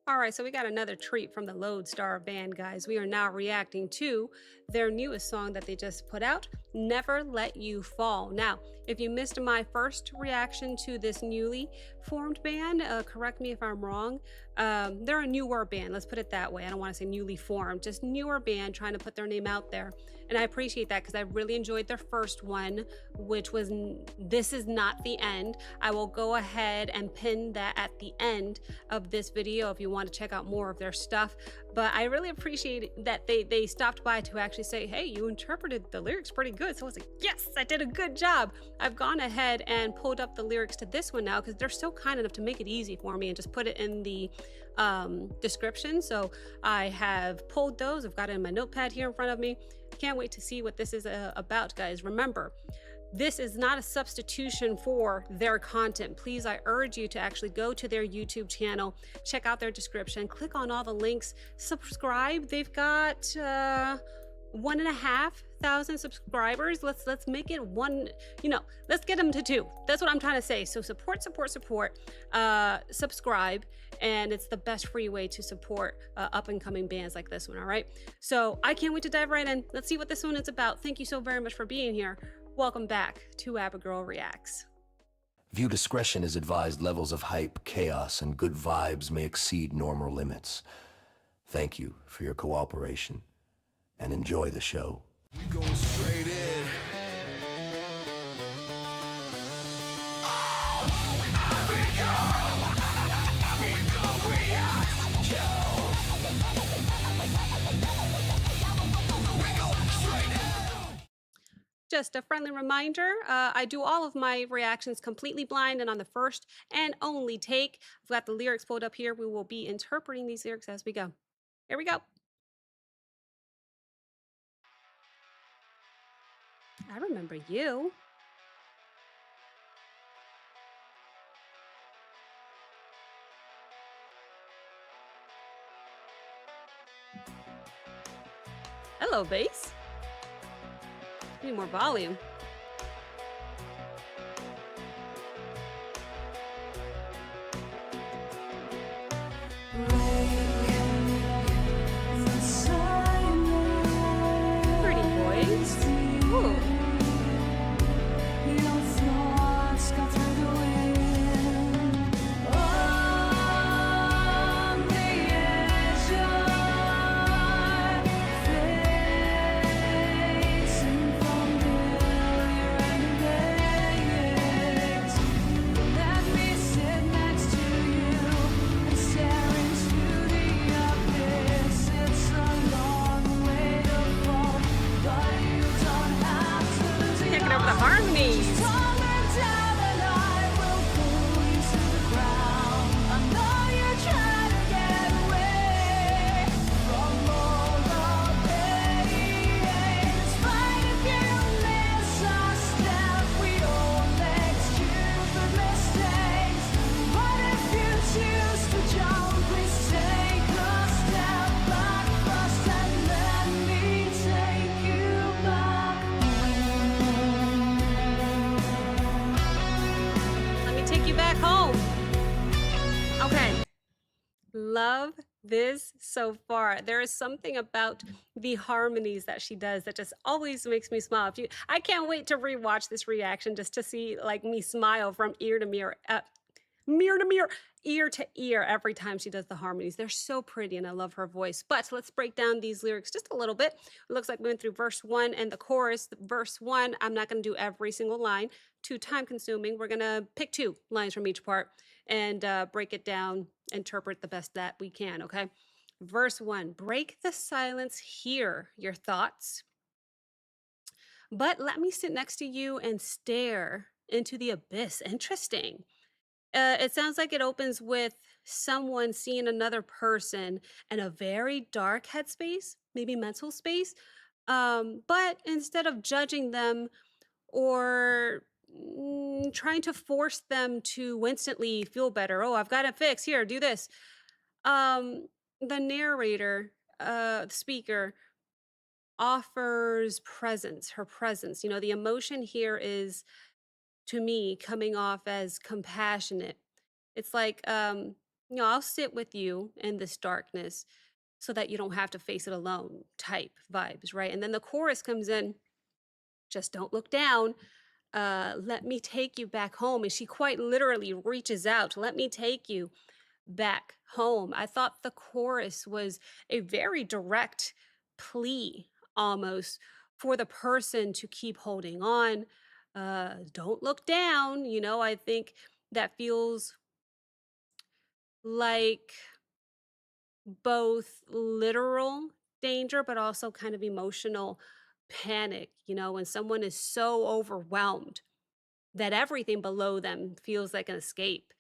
All right, so we got another treat from the Lode Star Band, guys. We are now reacting to their newest song that they just put out, Never Let You Fall. Now, if you missed my first reaction to this newly formed band, correct me if I'm wrong. They're a newer band, let's put it that way. I don't want to say newly formed, just newer band trying to put their name out there. And I appreciate that because I really enjoyed their first one, which was This Is Not the End. I will go ahead and pin that at the end of this video if you want to check out more of their stuff. But I really appreciate that they stopped by to actually say, hey, you interpreted the lyrics pretty good. So I was like, yes, I did a good job. I've gone ahead and pulled up the lyrics to this one now because they're so kind enough to make it easy for me and just put it in the description. So I have pulled those. I've got it in my notepad here in front of me. Can't wait to see what this is about, guys. Remember, this is not a substitution for their content. Please, I urge you to actually go to their YouTube channel, check out their description, click on all the links, subscribe. They've got 1,500 subscribers. Let's make it one, let's get them to 2. That's what I'm trying to say. So support, subscribe, and it's the best free way to support up and coming bands like this one. All right. So I can't wait to dive right in. Let's see what this one is about. Thank you so very much for being here. Welcome back to Abigail Reacts. View discretion is advised. Levels of hype, chaos, and good vibes may exceed normal limits. Thank you for your cooperation and enjoy the show. We going straight in. Just a friendly reminder, I do all of my reactions completely blind and on the first and only take. I've got the lyrics pulled up here. We will be interpreting these lyrics as we go. Here we go. I remember you. Hello, bass. Need more volume. Pretty voice. Ooh. Over the harmonies. Back home. Okay. Love this so far. There is something about the harmonies that she does that just always makes me smile. I can't wait to rewatch this reaction just to see like me smile from ear to mirror, ear to ear every time she does the harmonies. They're so pretty and I love her voice. But let's break down these lyrics just a little bit. It looks like we went through verse 1 and the chorus. Verse 1, I'm not going to do every single line. Too time consuming. We're going to pick 2 lines from each part and break it down, interpret the best that we can, okay? Verse 1, break the silence, hear your thoughts, but let me sit next to you and stare into the abyss. Interesting. It sounds like it opens with someone seeing another person in a very dark headspace, maybe mental space. But instead of judging them or trying to force them to instantly feel better, oh, I've got it fixed, here, do this. The narrator, the speaker, offers presence, her presence. The emotion here is, to me, coming off as compassionate. It's like I'll sit with you in this darkness so that you don't have to face it alone type vibes, right? And then the chorus comes in, just don't look down. Let me take you back home. And she quite literally reaches out, let me take you back home. I thought the chorus was a very direct plea almost for the person to keep holding on. Don't look down. I think that feels like both literal danger, but also kind of emotional panic, when someone is so overwhelmed that everything below them feels like an escape.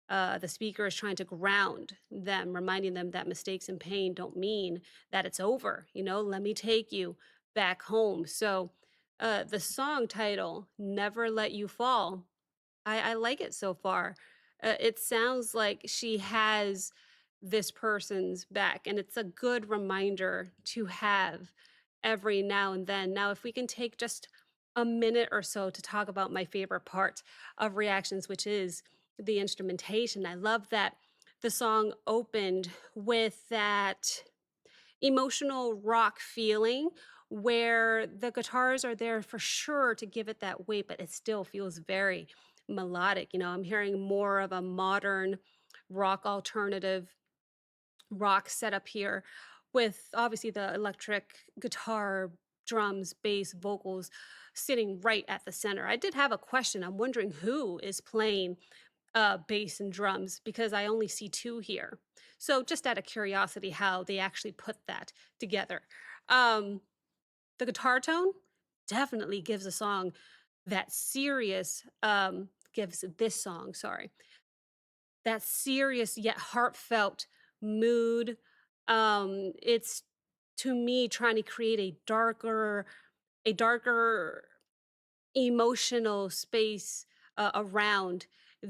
The speaker is trying to ground them, reminding them that mistakes and pain don't mean that it's over. Let me take you back home. So, the song title, Never Let You Fall, I like it so far. It sounds like she has this person's back, and it's a good reminder to have every now and then. Now, if we can take just a minute or so to talk about my favorite part of reactions, which is the instrumentation. I love that the song opened with that emotional rock feeling where the guitars are there for sure to give it that weight, but it still feels very melodic. I'm hearing more of a modern rock alternative rock setup here with obviously the electric guitar, drums, bass, vocals sitting right at the center. I did have a question. I'm wondering who is playing bass and drums because I only see two here. So just out of curiosity, how they actually put that together. Um, the guitar tone definitely gives a song that serious, gives this song, sorry, that serious yet heartfelt mood. It's to me trying to create a darker emotional space around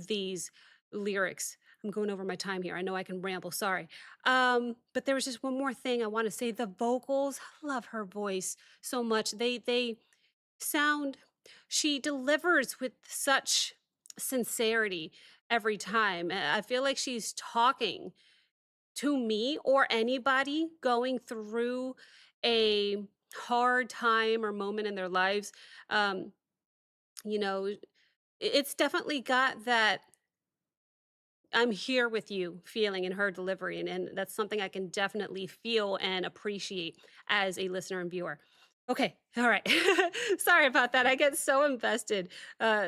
these lyrics. I'm going over my time here. I know I can ramble, sorry. But there was just one more thing I want to say. The vocals, I love her voice so much. They sound she delivers with such sincerity every time. I feel like she's talking to me or anybody going through a hard time or moment in their lives. Um, it's definitely got that I'm here with you feeling in her delivery, and that's something I can definitely feel and appreciate as a listener and viewer. Okay, all right. Sorry about that. I get so invested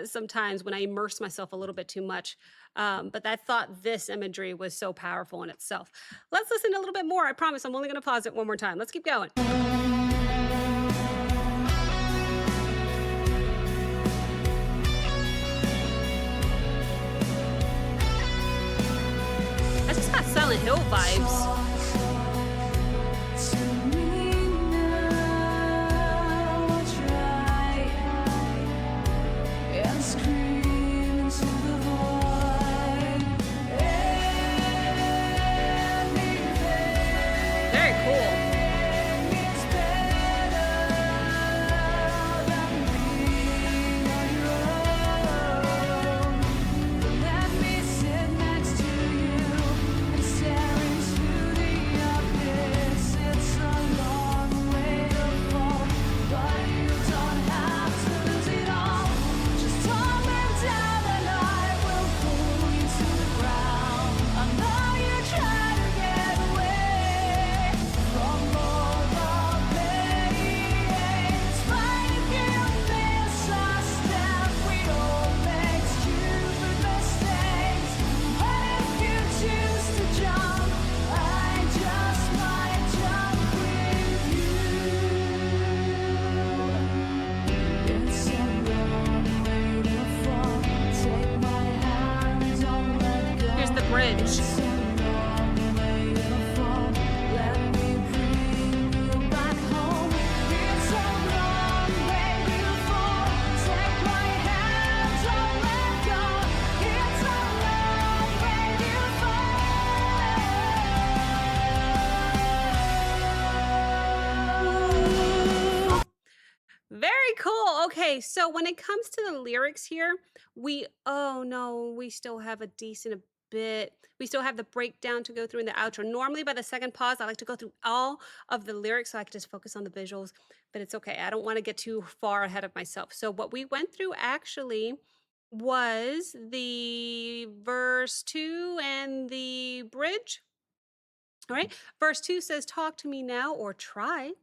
sometimes when I immerse myself a little bit too much. But I thought this imagery was so powerful in itself. Let's listen a little bit more. I promise I'm only going to pause it one more time. Let's keep going. I just got Silent Hill vibes. Very cool. Here's the bridge. Very cool. Okay, so when it comes to the lyrics here, oh no, we still have a decent bit. We still have the breakdown to go through in the outro. Normally, by the second pause, I like to go through all of the lyrics so I can just focus on the visuals, but it's okay. I don't want to get too far ahead of myself. So, what we went through actually was the verse 2 and the bridge. All right. Verse 2 says, "Talk to me now or try.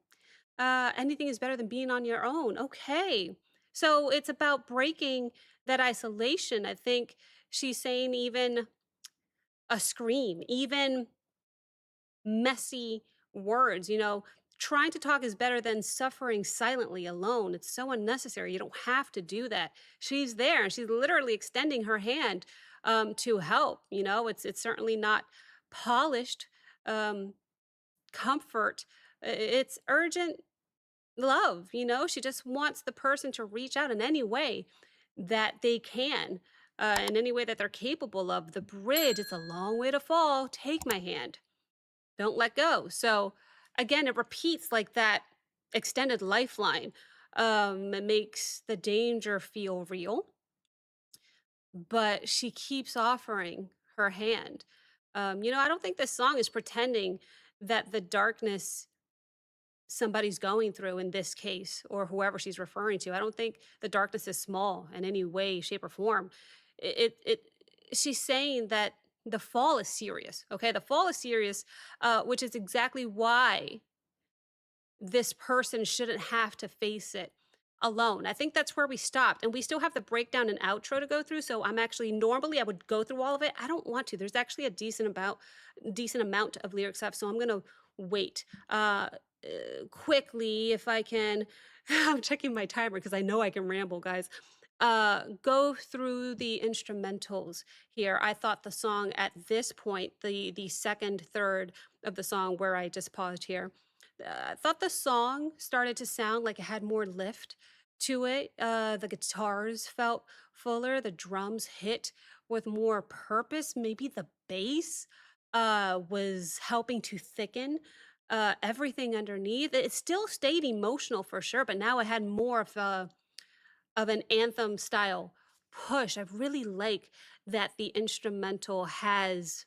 Anything is better than being on your own." Okay. So it's about breaking that isolation. I think she's saying even a scream, even messy words, trying to talk is better than suffering silently alone. It's so unnecessary. You don't have to do that. She's there and she's literally extending her hand to help. It's certainly not polished comfort. It's urgent love. She just wants the person to reach out in any way that they can, in any way that they're capable of. The bridge, it's a long way to fall. Take my hand, don't let go. So again, it repeats like that extended lifeline. It makes the danger feel real, but she keeps offering her hand. I don't think this song is pretending that the darkness somebody's going through in this case, or whoever she's referring to. I don't think the darkness is small in any way, shape, or form. It she's saying that the fall is serious. Okay, the fall is serious, which is exactly why this person shouldn't have to face it alone. I think that's where we stopped. And we still have the breakdown and outro to go through. So I'm actually normally I would go through all of it. I don't want to. There's actually a decent amount of lyrics left. So I'm gonna wait. Quickly, if I can. I'm checking my timer because I know I can ramble, guys. Go through the instrumentals here. I thought the song at this point, the second third of the song where I just paused here, I thought the song started to sound like it had more lift to it. The guitars felt fuller, the drums hit with more purpose. Maybe the bass was helping to thicken everything underneath. It still stayed emotional for sure, but now it had more of an anthem style push. I really like that the instrumental has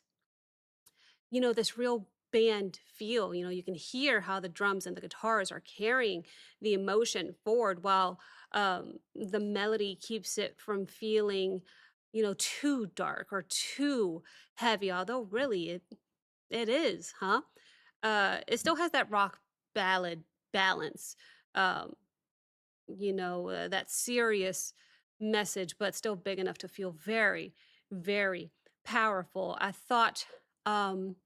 this real band feel. You can hear how the drums and the guitars are carrying the emotion forward while the melody keeps it from feeling, too dark or too heavy, although really it is, huh? It still has that rock ballad balance. Um, that serious message, but still big enough to feel very, very powerful. I thought when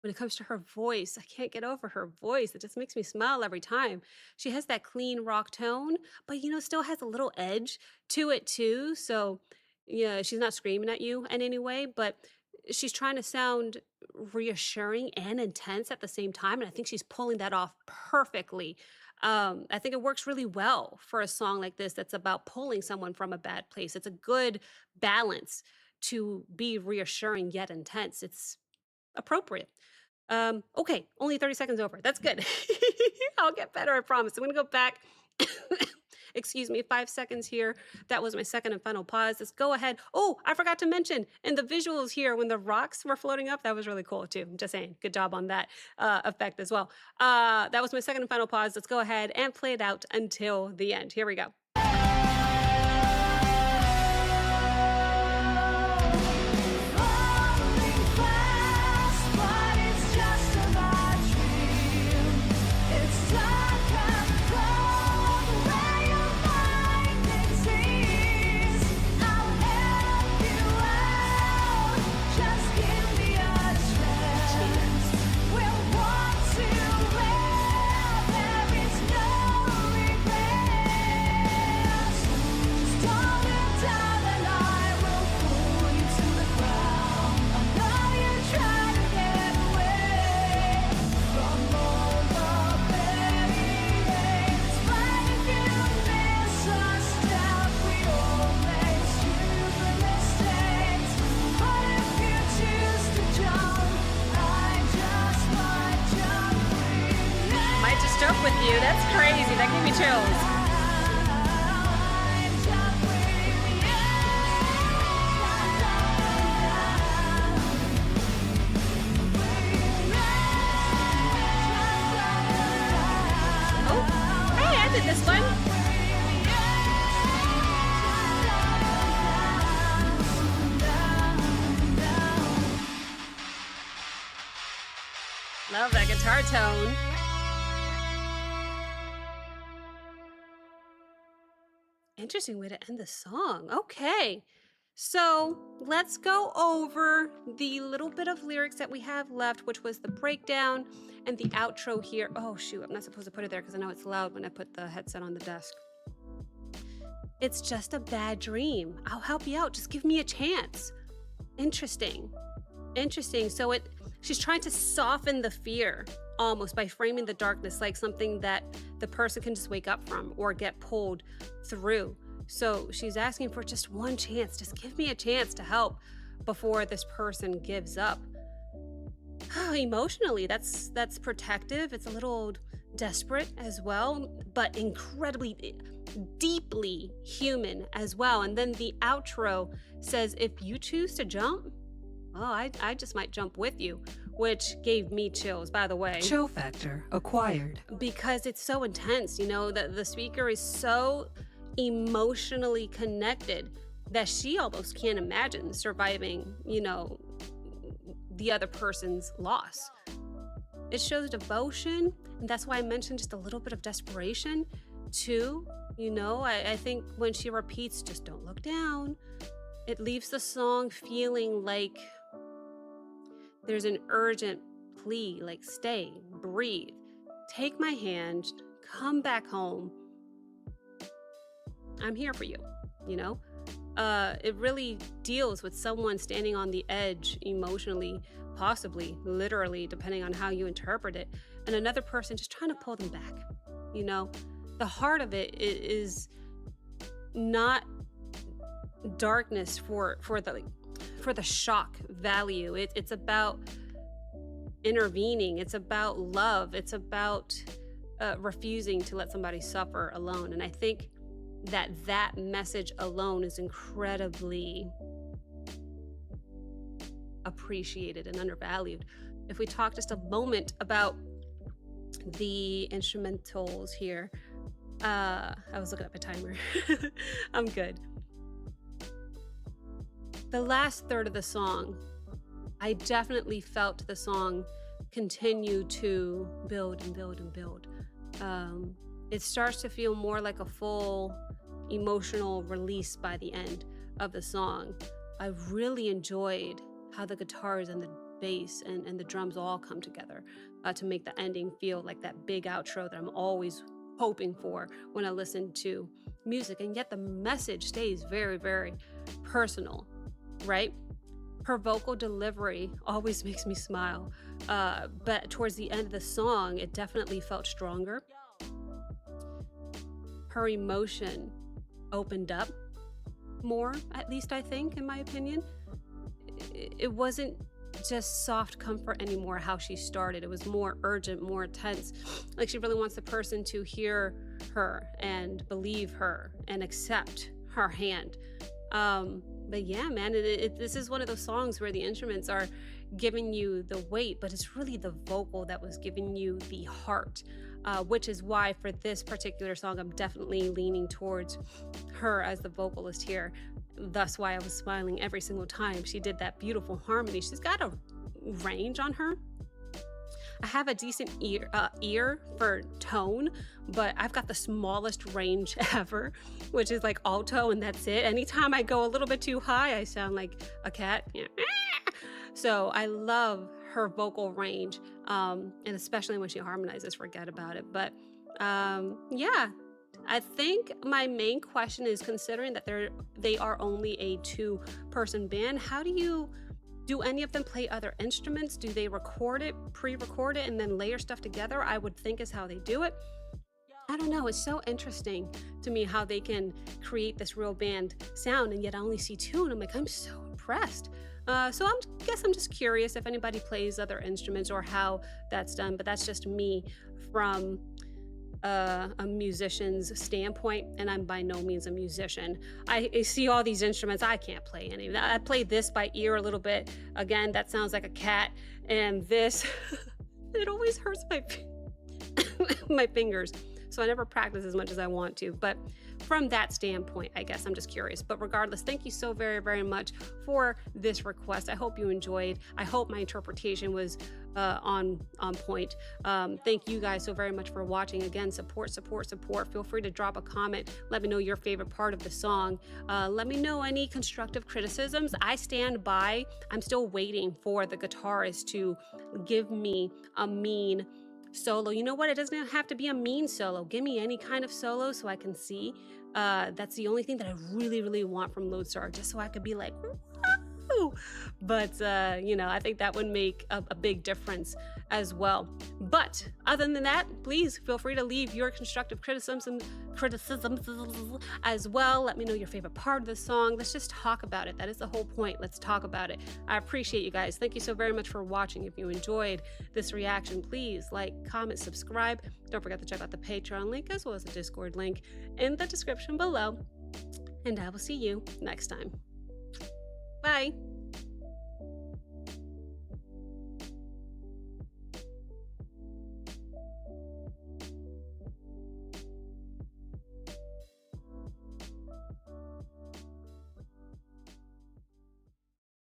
it comes to her voice, I can't get over her voice. It just makes me smile every time. She has that clean rock tone, but still has a little edge to it too. So, yeah, she's not screaming at you in any way, but she's trying to sound reassuring and intense at the same time. And I think she's pulling that off perfectly. I think it works really well for a song like this that's about pulling someone from a bad place. It's a good balance to be reassuring yet intense. It's appropriate. Okay, only 30 seconds over. That's good. I'll get better, I promise. I'm gonna go back. Excuse me, 5 seconds here. That was my second and final pause. Let's go ahead. Oh, I forgot to mention, and the visuals here when the rocks were floating up, that was really cool too. I'm just saying, good job on that effect as well. That was my second and final pause. Let's go ahead and play it out until the end. Here we go. With you. That's crazy. That gave me chills. Love that guitar tone. Interesting way to end the song. Okay. So let's go over the little bit of lyrics that we have left, which was the breakdown and the outro here. Oh, shoot. I'm not supposed to put it there because I know it's loud when I put the headset on the desk. It's just a bad dream. I'll help you out. Just give me a chance. Interesting. So she's trying to soften the fear almost by framing the darkness like something that the person can just wake up from or get pulled through. So she's asking for just one chance. Just give me a chance to help before this person gives up. Emotionally, that's protective. It's a little desperate as well, but incredibly deeply human as well. And then the outro says, if you choose to jump, oh, I just might jump with you, which gave me chills, by the way. Chill factor acquired. Because it's so intense, the speaker is so emotionally connected that she almost can't imagine surviving, the other person's loss. It shows devotion, and that's why I mentioned just a little bit of desperation too. I think when she repeats, just don't look down, it leaves the song feeling like there's an urgent plea, like stay, breathe, take my hand, come back home. I'm here for you, It really deals with someone standing on the edge emotionally, possibly, literally, depending on how you interpret it, and another person just trying to pull them back, The heart of it is not darkness for the shock value. It's about intervening. It's about love. It's about refusing to let somebody suffer alone. And I think that message alone is incredibly appreciated and undervalued. If we talk just a moment about the instrumentals here, I was looking at my timer. I'm good. The last third of the song, I definitely felt the song continue to build and build and build. It starts to feel more like a full emotional release by the end of the song. I really enjoyed how the guitars and the bass and the drums all come together to make the ending feel like that big outro that I'm always hoping for when I listen to music. And yet the message stays very, very personal, right? Her vocal delivery always makes me smile. But towards the end of the song, it definitely felt stronger. Her emotion opened up more, at least I think, in my opinion. It wasn't just soft comfort anymore how she started. It was more urgent, more tense. Like she really wants the person to hear her and believe her and accept her hand. But yeah, man, this is one of those songs where the instruments are giving you the weight, but it's really the vocal that was giving you the heart, which is why for this particular song, I'm definitely leaning towards her as the vocalist here. That's why I was smiling every single time she did that beautiful harmony. She's got a range on her. I have a decent ear for tone, but I've got the smallest range ever, which is like alto, and that's it. Anytime I go a little bit too high, I sound like a cat. So I love her vocal range, and especially when she harmonizes, forget about it. But yeah, I think my main question is, considering that they are only a 2-person band, how do any of them play other instruments? Do they record it, pre-record it, and then layer stuff together? I would think is how they do it. I don't know. It's so interesting to me how they can create this real band sound, and yet I only see 2, and I'm like, I'm so impressed. So I guess I'm just curious if anybody plays other instruments or how that's done, but that's just me from a musician's standpoint, and I'm by no means a musician. I see all these instruments, I can't play any of that. I play this by ear a little bit. Again, that sounds like a cat, and this, it always hurts my fingers. so I never practice as much as I want to. But from that standpoint, I guess I'm just curious. But regardless, thank you so very, very much for this request. I hope you enjoyed. I hope my interpretation was on point. Thank you guys so very much for watching. Again, support. Feel free to drop a comment. Let me know your favorite part of the song. Let me know any constructive criticisms. I stand by. I'm still waiting for the guitarist to give me a mean solo. You know what? It doesn't have to be a mean solo. Give me any kind of solo so I can see. That's the only thing that I really, really want from Lodestar, just so I could be like, woo! But I think that would make a big difference as well. But other than that, please feel free to leave your constructive criticisms as well. Let me know your favorite part of the song. Let's just talk about it. That is the whole point. Let's talk about it. I appreciate you guys. Thank you so very much for watching. If you enjoyed this reaction, please like, comment, subscribe. Don't forget to check out the Patreon link as well as the Discord link in the description below. And I will see you next time. Bye.